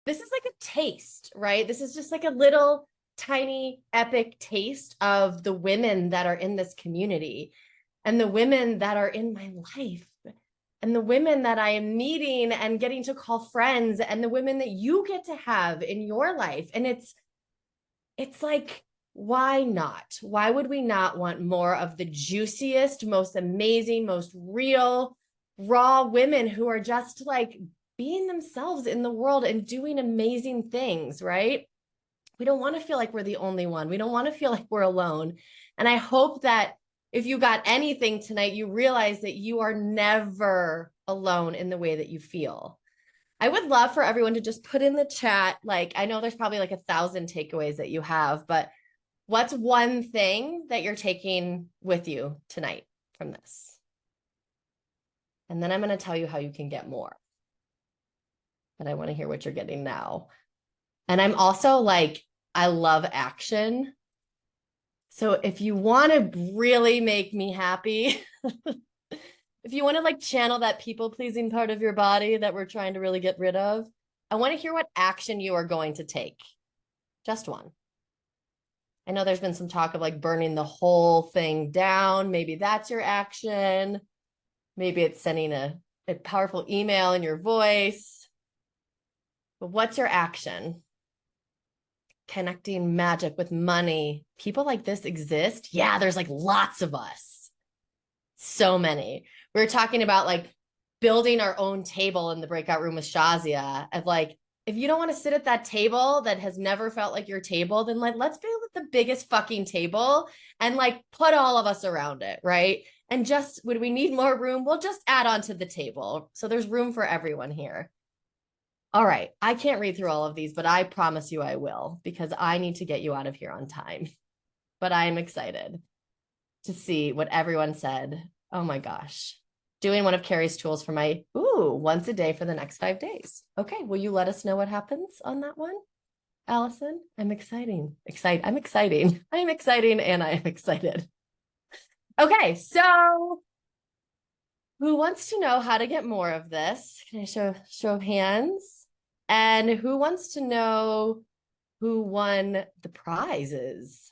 this is like a taste, right? This is just like a little tiny epic taste of the women that are in this community and the women that are in my life and the women that I am meeting and getting to call friends and the women that you get to have in your life. And it's like, why not? Why would we not want more of the juiciest, most amazing, most real, raw women who are just like being themselves in the world and doing amazing things, right? We don't want to feel like we're the only one. We don't want to feel like we're alone. And I hope that if you got anything tonight, you realize that you are never alone in the way that you feel. I would love for everyone to just put in the chat, like, I know there's probably like 1,000 takeaways that you have, but what's one thing that you're taking with you tonight from this? And then I'm going to tell you how you can get more. But I want to hear what you're getting now. And I'm also like, I love action. So if you want to really make me happy, if you want to like channel that people pleasing part of your body that we're trying to really get rid of, I want to hear what action you are going to take. Just one. I know there's been some talk of like burning the whole thing down. Maybe that's your action. Maybe it's sending a powerful email in your voice. But what's your action? Connecting magic with money. People like this exist. Yeah, there's like lots of us. So many. We were talking about like building our own table in the breakout room with Shazia of like, if you don't want to sit at that table that has never felt like your table, then like, let's build the biggest fucking table and like put all of us around it, right? And just when we need more room, we'll just add on to the table. So there's room for everyone here. All right. I can't read through all of these, but I promise you I will because I need to get you out of here on time. But I'm excited to see what everyone said. Oh my gosh. Doing one of Carrie's tools for my, once a day for the next 5 days. Okay. Will you let us know what happens on that one, Allison? I'm exciting. I'm exciting. I'm exciting and I am excited. Okay. So who wants to know how to get more of this? Can I show of hands? And who wants to know who won the prizes?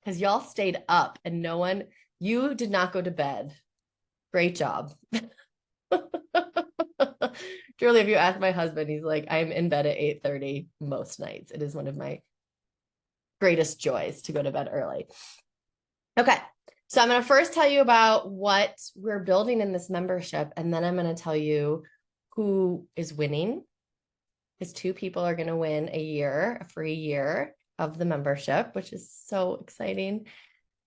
Because y'all stayed up and you did not go to bed. Great job. Truly, if you ask my husband, he's like, I'm in bed at 8:30 most nights. It is one of my greatest joys to go to bed early. Okay. So I'm going to first tell you about what we're building in this membership, and then I'm going to tell you who is winning, because 2 people are going to win a free year of the membership, which is so exciting.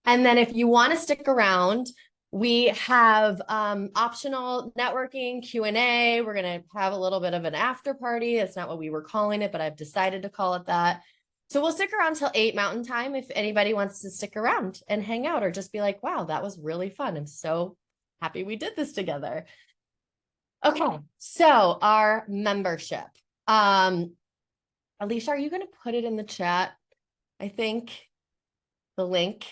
And then if you want to stick around, we have optional networking, Q&A. We're going to have a little bit of an after party. That's not what we were calling it, but I've decided to call it that. So we'll stick around till 8 Mountain Time if anybody wants to stick around and hang out or just be like, wow, that was really fun. I'm so happy we did this together. Okay, so our membership. Alicia, are you going to put it in the chat? I think the link.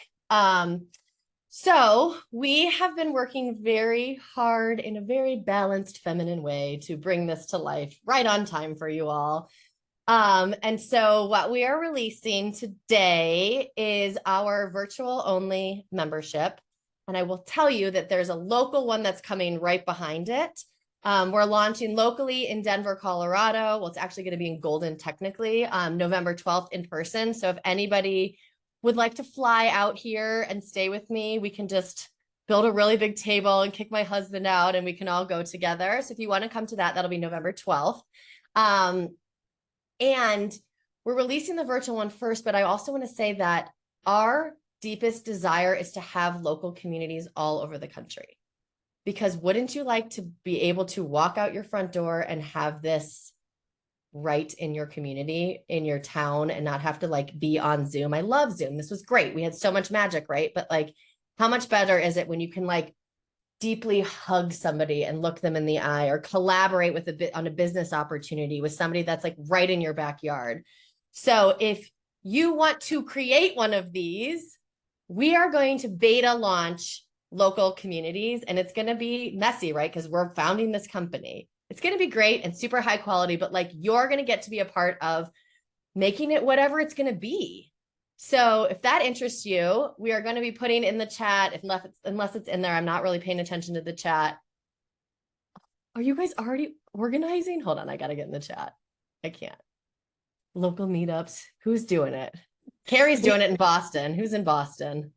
So we have been working very hard in a very balanced feminine way to bring this to life right on time for you all. And so what we are releasing today is our virtual only membership. And I will tell you that there's a local one that's coming right behind it. We're launching locally in Denver, Colorado. Well, it's actually going to be in Golden technically, November 12th in person. So if anybody would like to fly out here and stay with me, we can just build a really big table and kick my husband out and we can all go together. So if you want to come to that, that'll be November 12th. And we're releasing the virtual one first, but I also want to say that our deepest desire is to have local communities all over the country. Because wouldn't you like to be able to walk out your front door and have this right in your community, in your town, and not have to like be on Zoom? I love Zoom. This was great. We had so much magic, right? But like, how much better is it when you can like deeply hug somebody and look them in the eye, or collaborate with on a business opportunity with somebody that's like right in your backyard? So if you want to create one of these, we are going to beta launch local communities, and it's going to be messy, right? Because we're founding this company. It's going to be great and super high quality, but like you're going to get to be a part of making it whatever it's going to be. So if that interests you, we are going to be putting in the chat, unless it's in there, I'm not really paying attention to the chat. Are you guys already organizing? Hold on, I got to get in the chat. I can't. Local meetups. Who's doing it? Carrie's doing it in Boston. Who's in Boston?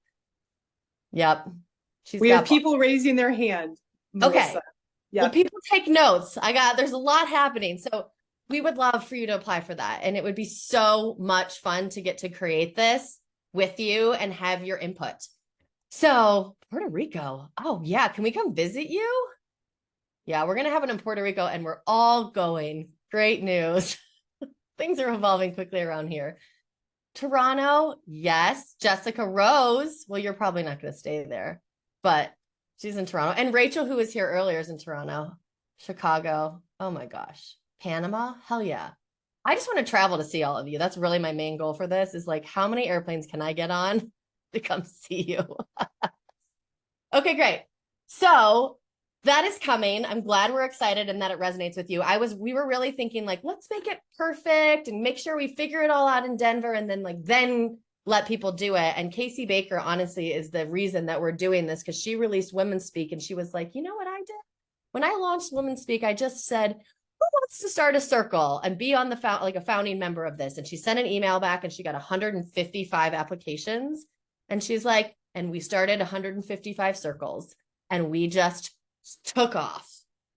Yep. We have people raising their hand. Melissa. Okay. Yep. Well, people take notes. There's a lot happening. So we would love for you to apply for that. And it would be so much fun to get to create this with you and have your input. So Puerto Rico. Oh yeah. Can we come visit you? Yeah, we're going to have it in Puerto Rico and we're all going. Great news. Things are evolving quickly around here. Toronto. Yes. Jessica Rose. Well, you're probably not going to stay there, but she's in Toronto. And Rachel, who was here earlier, is in Toronto. Chicago. Oh my gosh. Panama. Hell yeah. I just want to travel to see all of you. That's really my main goal for this is like, how many airplanes can I get on to come see you? Okay, great. So that is coming. I'm glad we're excited and that it resonates with you. We were really thinking like, let's make it perfect and make sure we figure it all out in Denver and then let people do it. And Casey Baker, honestly, is the reason that we're doing this because she released Women's Speak and she was like, you know what I did? When I launched Women's Speak, I just said, who wants to start a circle and be on like a founding member of this? And she sent an email back and she got 155 applications. And she's like, and we started 155 circles and we just took off.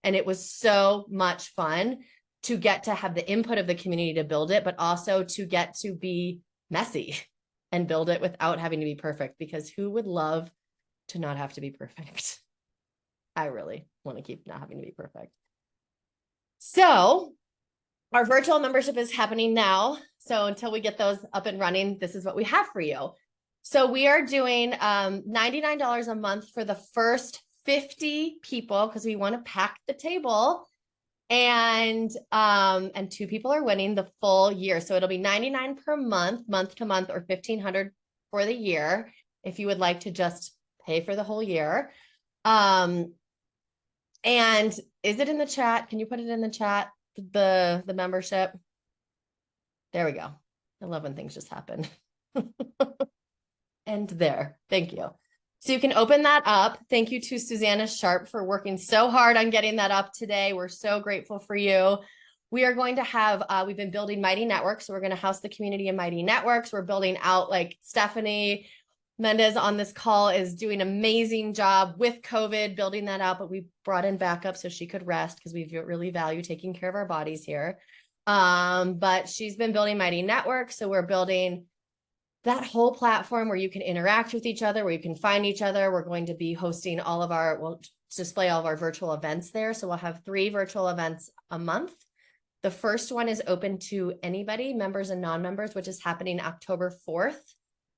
And it was so much fun to get to have the input of the community to build it, but also to get to be messy and build it without having to be perfect, because who would love to not have to be perfect? I really want to keep not having to be perfect. So our virtual membership is happening now. So until we get those up and running, this is what we have for you. So we are doing $99 a month for the first 50 people because we want to pack the table, and 2 people are winning the full year. So it'll be $99 per month to month, or $1,500 for the year if you would like to just pay for the whole year. And is it in the chat? Can you put it in the chat? The membership. There we go. I love when things just happen. And there. Thank you. So you can open that up. Thank you to Susanna Sharp for working so hard on getting that up today. We're so grateful for you. We are going to have, we've been building Mighty Networks. So we're going to house the community in Mighty Networks. We're building out, like Stephanie Mendez on this call is doing an amazing job with COVID, building that out, but we brought in backup so she could rest because we really value taking care of our bodies here. But she's been building Mighty Networks. So we're building that whole platform where you can interact with each other, where you can find each other. We're going to be hosting we'll display all of our virtual events there. So we'll have 3 virtual events a month. The first one is open to anybody, members and non-members, which is happening October 4th.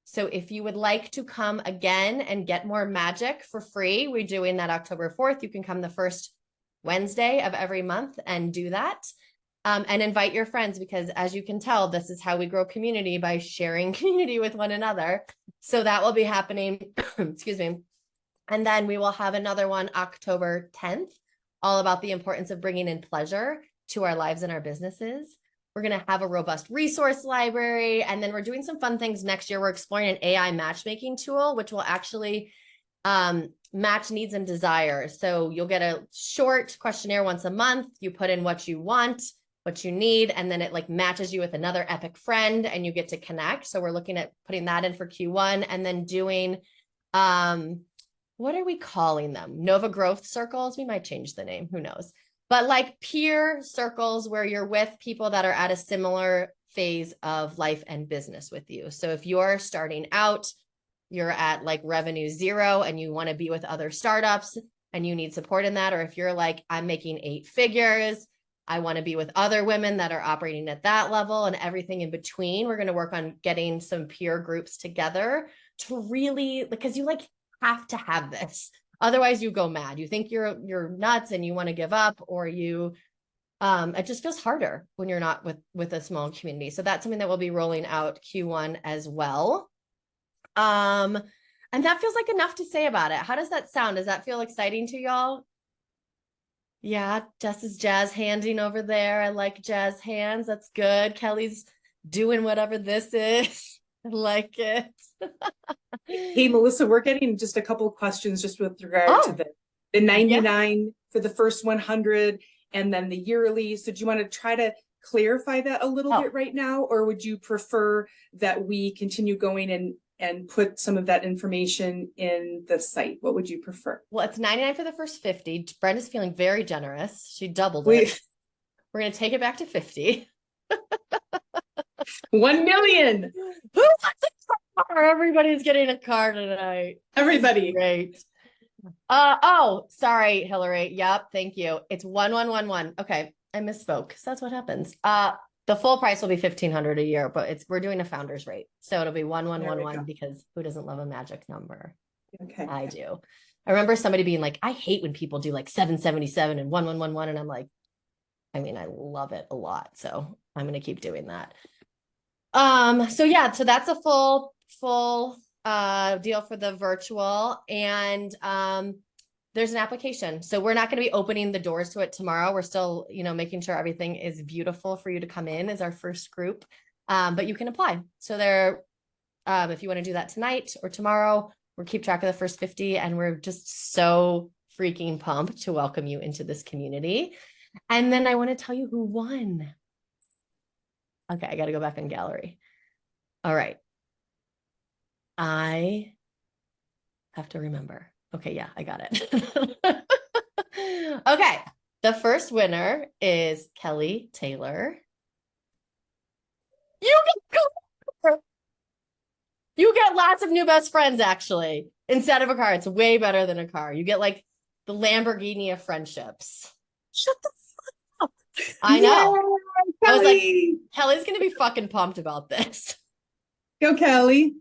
So if you would like to come again and get more magic for free, we're doing that October 4th. You can come the first Wednesday of every month and do that. And invite your friends, because as you can tell, this is how we grow community, by sharing community with one another. So that will be happening, excuse me. And then we will have another one October 10th, all about the importance of bringing in pleasure to our lives and our businesses. We're going to have a robust resource library. And then we're doing some fun things next year. We're exploring an AI matchmaking tool, which will actually match needs and desires. So you'll get a short questionnaire once a month. You put in what you want, what you need, and then it like matches you with another epic friend and you get to connect. So we're looking at putting that in for Q1, and then doing, what are we calling them? Nova Growth Circles. We might change the name, who knows? But like peer circles where you're with people that are at a similar phase of life and business with you. So if you're starting out, you're at like revenue 0 and you want to be with other startups and you need support in that, or if you're like, I'm making 8 figures, I want to be with other women that are operating at that level, and everything in between. We're going to work on getting some peer groups together to really, because you like have to have this. Otherwise you go mad. You think you're nuts and you want to give up, or you, it just feels harder when you're not with a small community. So that's something that we'll be rolling out Q1 as well. And that feels like enough to say about it. How does that sound? Does that feel exciting to y'all? Yeah, Jess is jazz handing over there. I like jazz hands. That's good. Kelly's doing whatever this is. I like it. Hey, Melissa, we're getting just a couple of questions just with regard to Oh, the yeah. 99 for the first 100 and then the yearly. So do you want to try to clarify that a little bit right now, or would you prefer that we continue going and put some of that information in the site? What would you prefer? Well, it's 99 for the first 50. Brenda's feeling very generous. She doubled it. We're going to take it back to 50. 1 million. Who wants a car? Everybody's getting a car tonight. Everybody. Great. Oh, sorry, Hillary. Yep, thank you. It's 1111. Okay, I misspoke. So that's what happens. The full price will be $1,500 a year, but we're doing a founder's rate. So it'll be 1111 because who doesn't love a magic number? Okay. I do. I remember somebody being like, I hate when people do like 777 and 1111. And I'm like, I mean, I love it a lot. So I'm going to keep doing that. So yeah, so that's a full deal for the virtual, and there's an application. So we're not going to be opening the doors to it tomorrow. We're still, making sure everything is beautiful for you to come in as our first group. But you can apply. So there, if you want to do that tonight or tomorrow, we'll keep track of the first 50, and we're just so freaking pumped to welcome you into this community. And then I want to tell you who won. Okay, I got to go back in gallery. All right. I have to remember. Okay, yeah, I got it. Okay, the first winner is Kelly Taylor. You get lots of new best friends, actually. Instead of a car, it's way better than a car. You get like the Lamborghini of friendships. Shut the fuck up. I know. Yeah, I was like, Kelly's going to be fucking pumped about this. Go, Kelly.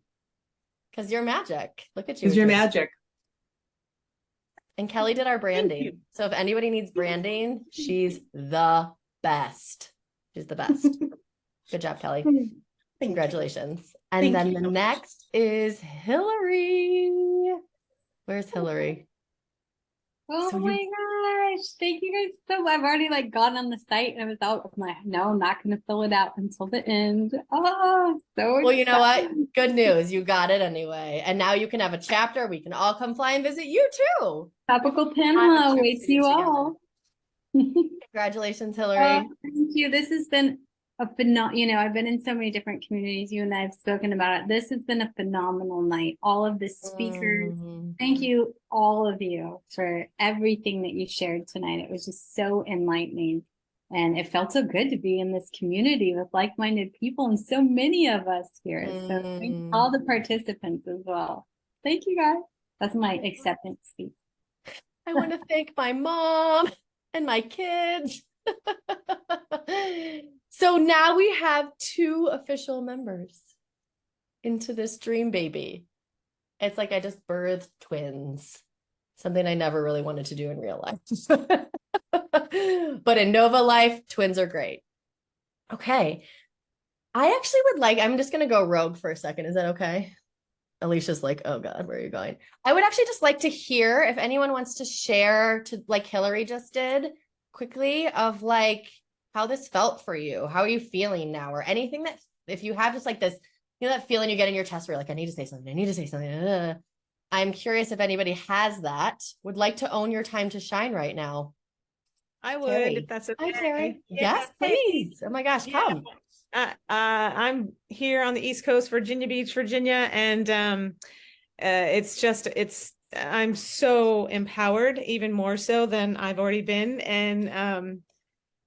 Because you're magic. Look at you. Because you're magic. And Kelly did our branding. So if anybody needs branding, she's the best. She's the best. Good job, Kelly. Congratulations. And then the next is Hillary. Where's Hillary? Oh my gosh. Thank you guys so much. I've already gone on the site and I was out with no, I'm not going to fill it out until the end. Oh, so well, you know what? Good news. You got it anyway. And now you can have a chapter. We can all come fly and visit you too. Topical panel awaits you all. Congratulations, Hillary. Thank you. This has been a phenomenal, I've been in so many different communities. You and I have spoken about it. This has been a phenomenal night. All of the speakers. Thank you, all of you, for everything that you shared tonight. It was just so enlightening. And it felt so good to be in this community with like-minded people and so many of us here. So thank all the participants as well. Thank you, guys. That's my acceptance speech. I want to thank my mom and my kids. So now we have 2 official members into this dream baby. It's like I just birthed twins, something I never really wanted to do in real life. But in Nova life, twins are great. Okay. I actually would I'm just going to go rogue for a second. Is that okay? Alicia's like, oh God, where are you going? I would actually just like to hear if anyone wants to share to like Hillary just did quickly of how this felt for you. How are you feeling now? Or anything that, if you have just this, that feeling you get in your chest where you're I need to say something. I need to say something. I'm curious if anybody has that, would like to own your time to shine right now. I would, Terry. if that's okay. Hi, Terry. Yes, please. Oh my gosh, come. I'm here on the East Coast, Virginia Beach, Virginia, and I'm so empowered, even more so than I've already been, and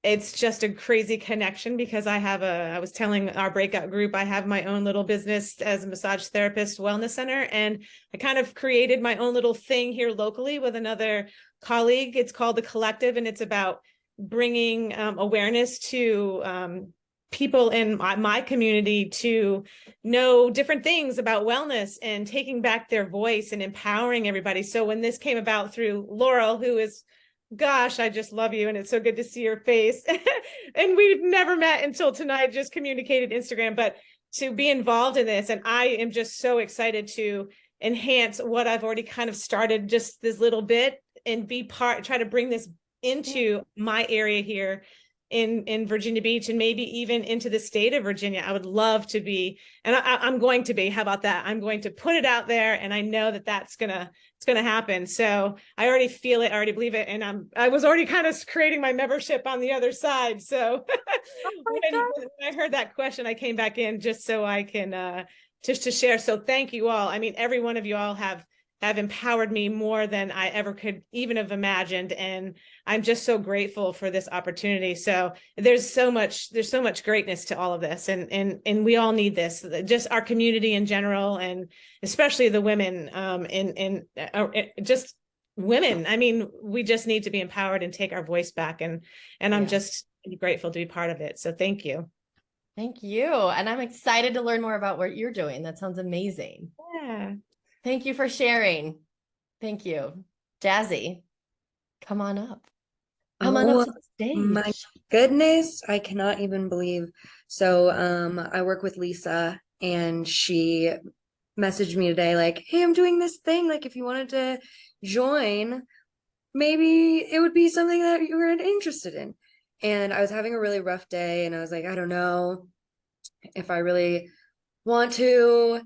it's just a crazy connection because I was telling our breakout group, I have my own little business as a massage therapist wellness center, and I kind of created my own little thing here locally with another colleague. It's called The Collective, and it's about bringing awareness to people in my community to know different things about wellness and taking back their voice and empowering everybody. So when this came about through Laurel, who is, gosh, I just love you. And it's so good to see your face. And we've never met until tonight, just communicated Instagram, but to be involved in this. And I am just so excited to enhance what I've already kind of started just this little bit and be try to bring this into my area here in Virginia Beach, and maybe even into the state of Virginia. I would love to be, and I'm going to be. How about that? I'm going to put it out there, and I know that it's gonna happen. So I already feel it, I already believe it, and I was already kind of creating my membership on the other side. So when I heard that question, I came back in just so I can just to share. So thank you all. I mean, every one of you all have empowered me more than I ever could even have imagined. And I'm just so grateful for this opportunity. So there's so much greatness to all of this. And we all need this, just our community in general, and especially the women, and just women. I mean, we just need to be empowered and take our voice back. And I'm just grateful to be part of it. So thank you. Thank you. And I'm excited to learn more about what you're doing. That sounds amazing. Yeah. Thank you for sharing. Thank you. Jazzy, come on up. Come on up to the stage. My goodness, I cannot even believe. So I work with Lisa, and she messaged me today like, hey, I'm doing this thing. Like, if you wanted to join, maybe it would be something that you were interested in. And I was having a really rough day, and I was like, I don't know if I really want to.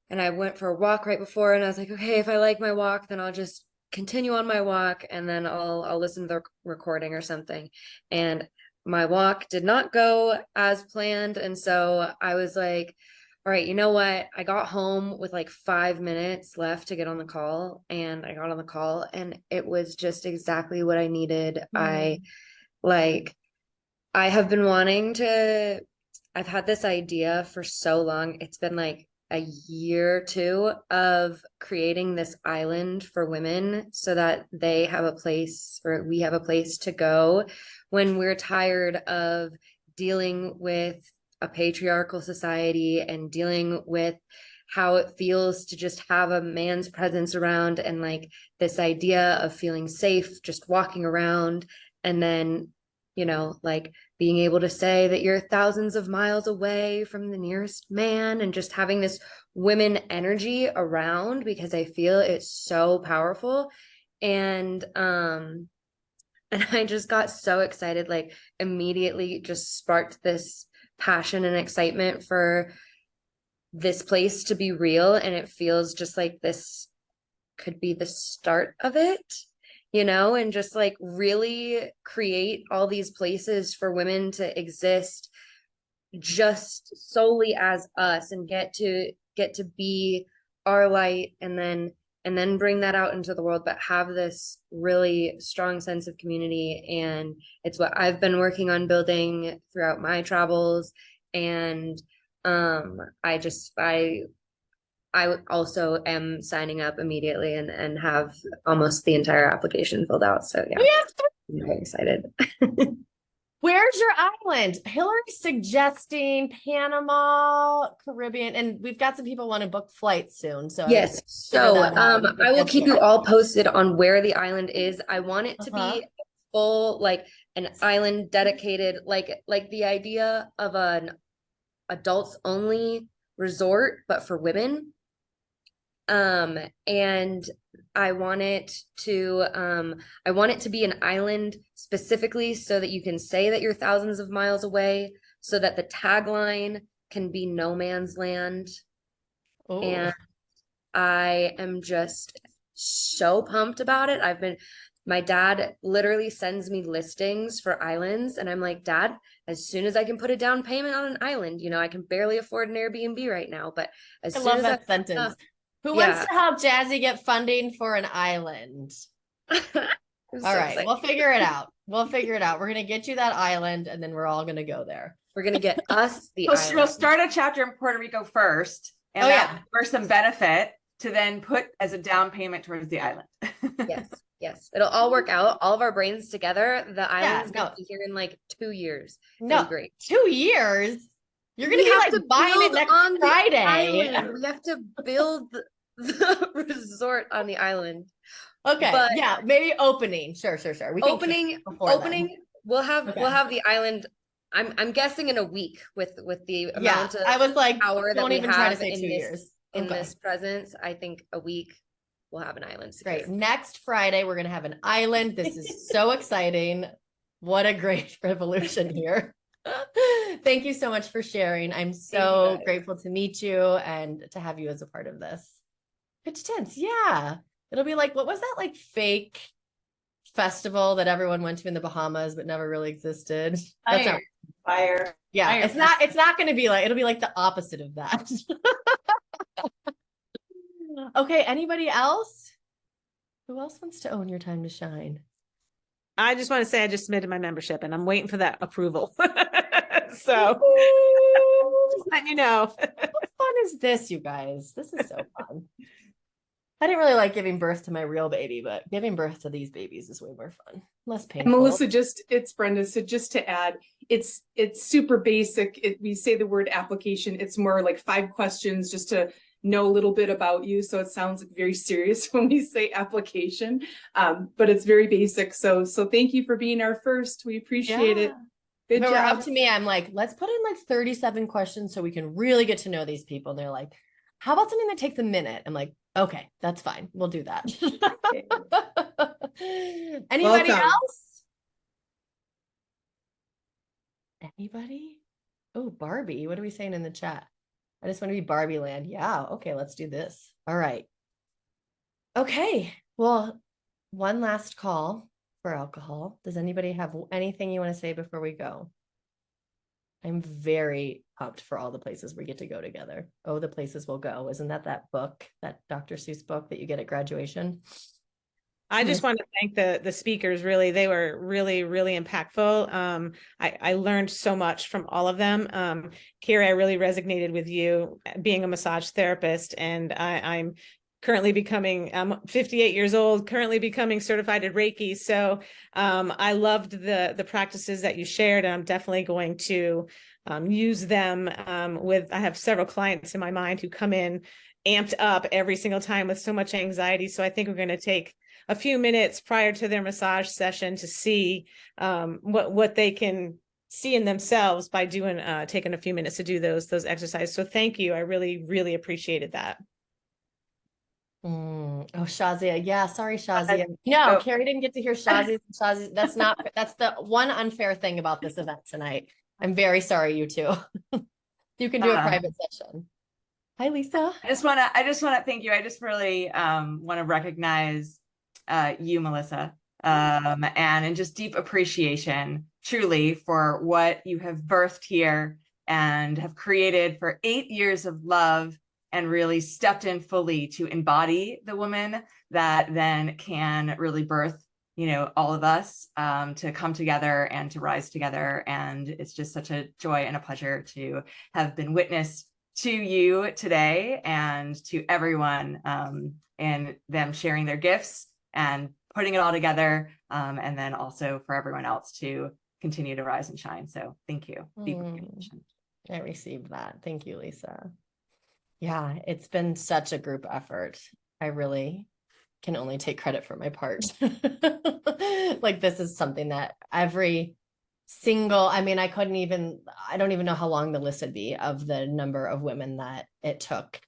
And I went for a walk right before, and I was like, okay, if I like my walk, then I'll just continue on my walk, and then I'll listen to the recording or something. And my walk did not go as planned. And so I was like, all right, you know what? I got home with like 5 minutes left to get on the call, and I got on the call, and it was just exactly what I needed. I have been wanting to, I've had this idea for so long. It's been like a year or two of creating this island for women so that they have a place, or we have a place to go when we're tired of dealing with a patriarchal society and dealing with how it feels to just have a man's presence around, and like this idea of feeling safe just walking around, and then, you know, like being able to say that you're thousands of miles away from the nearest man, and just having this women energy around, because I feel it's so powerful. And I just got so excited, like immediately just sparked this passion and excitement for this place to be real. And it feels just like this could be the start of it, you know, and just like really create all these places for women to exist just solely as us, and get to be our light, and then bring that out into the world, but have this really strong sense of community. And it's what I've been working on building throughout my travels. And I also am signing up immediately, and have almost the entire application filled out. So yeah, I'm very excited. Where's your island? Hillary's suggesting Panama, Caribbean, and we've got some people want to book flights soon. So yes, so I will keep you all posted on where the island is. I want it to be full, like an island dedicated, like the idea of an adults only resort, but for women. And I want it to be an island specifically so that you can say that you're thousands of miles away, so that the tagline can be no man's land. Ooh. And I am just so pumped about it. My dad literally sends me listings for islands, and I'm like, Dad, as soon as I can put a down payment on an island, you know, I can barely afford an Airbnb right now, but as soon as that sentence. Who wants to help Jazzy get funding for an island? All right, excited. We'll figure it out. We're going to get you that island, and then we're all going to go there. We're going to get us the island. We'll start a chapter in Puerto Rico first, and for some benefit to then put as a down payment towards the island. Yes. It'll all work out. All of our brains together. The island's going to be here in like 2 years. Great. 2 years? You're going to be like buying it next Friday. We have to build the resort on the island. Okay. But maybe opening. Sure. We opening. We'll have the island. I'm guessing in a week with the amount of I was like, power that we have in in this presence. I think a week we'll have an island soon. Great. Next Friday, we're going to have an island. This is so exciting. What a great revolution here. Thank you so much for sharing. I'm so grateful to meet you and to have you as a part of this. Pitch Tents. Yeah. It'll be like, what was that like fake festival that everyone went to in the Bahamas but never really existed? That's not Fire. yeah, Fire it's not going to be like, it'll be like the opposite of that. Okay, anybody else? Who else wants to own your time to shine? I just want to say I just submitted my membership and I'm waiting for that approval. So just letting you know. What fun is this, you guys? This is so fun. I didn't really like giving birth to my real baby, but giving birth to these babies is way more fun. Less painful. And Melissa, it's Brenda. So just to add, it's super basic. We say the word application. It's more like 5 questions just to know a little bit about you. So it sounds very serious when we say application, but it's very basic. So thank you for being our first. We appreciate it. Good If it were job. up to me, I'm like, let's put in like 37 questions so we can really get to know these people. And they're like, how about something that takes a minute? I'm like, okay, that's fine. We'll do that. Anybody Welcome. else? Anybody? Oh, Barbie. What are we saying in the chat? I just want to be Barbie land. Yeah. Okay. Let's do this. All right. Okay. Well, one last call for alcohol. Does anybody have anything you want to say before we go? I'm very pumped for all the places we get to go together. Oh, the places we'll go. Isn't that book, that Dr. Seuss book that you get at graduation? I just want to thank the speakers. Really, they were really, really impactful. I learned so much from all of them. Carrie, I really resonated with you being a massage therapist, and I'm currently I'm 58 years old, currently becoming certified in Reiki. So I loved the practices that you shared, and I'm definitely going to use them I have several clients in my mind who come in amped up every single time with so much anxiety. So I think we're going to take a few minutes prior to their massage session to see what they can see in themselves by taking a few minutes to do those exercises. So thank you. I really, really appreciated that. Oh, Shazia. Yeah, sorry, Shazia. No, Carrie didn't get to hear Shazia. That's the one unfair thing about this event tonight. I'm very sorry, you two. You can do a private session. Hi, Lisa. I just want to thank you. I just really want to recognize you, Melissa, and just deep appreciation truly for what you have birthed here and have created for 8 years of love, and really stepped in fully to embody the woman that then can really birth, all of us to come together and to rise together. And it's just such a joy and a pleasure to have been witness to you today and to everyone and them sharing their gifts and putting it all together. And then also for everyone else to continue to rise and shine. So thank you. I received that. Thank you, Lisa. Yeah, it's been such a group effort. I really can only take credit for my part. Like, this is something that I don't even know how long the list would be of the number of women that it took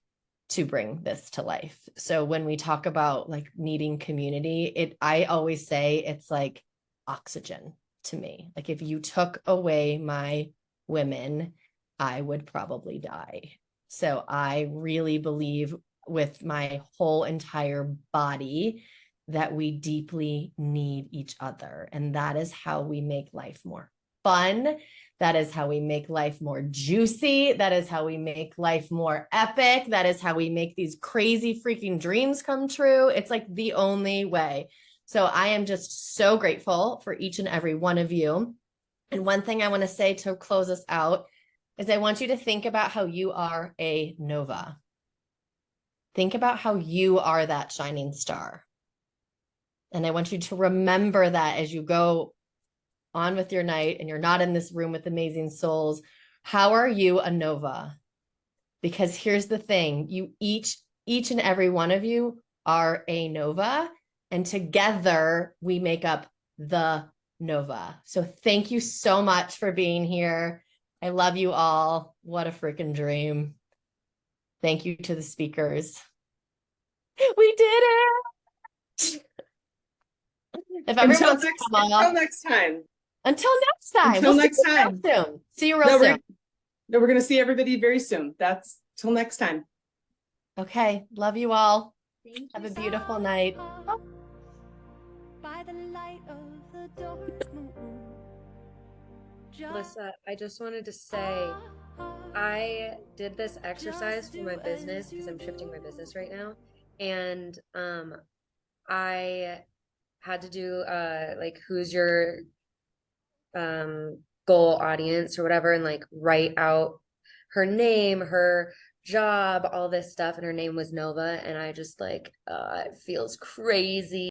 to bring this to life. So when we talk about like needing community, I always say it's like oxygen to me. Like, if you took away my women, I would probably die. So I really believe with my whole entire body that we deeply need each other. And that is how we make life more fun. That is how we make life more juicy. That is how we make life more epic. That is how we make these crazy freaking dreams come true. It's like the only way. So I am just so grateful for each and every one of you. And one thing I want to say to close us out is I want you to think about how you are a nova. Think about how you are that shining star. And I want you to remember that as you go on with your night and you're not in this room with amazing souls. How are you a nova? Because here's the thing, you each and every one of you are a nova, and together we make up the nova. So thank you so much for being here. I love you all. What a freaking dream. Thank you to the speakers. We did it. If everyone Until wants to next, come until off, next time. until next time. Until We'll next see you real time. soon. See you real No, soon. we're gonna see everybody very soon. That's till next time. Okay. Love you all. Thank Have you a so beautiful night. By the light of the dark moon. Melissa, I just wanted to say I did this exercise for my business because I'm shifting my business right now. And I had to do like who's your goal audience or whatever, and like write out her name, her job, all this stuff, and her name was Nova, and I just like it feels crazy.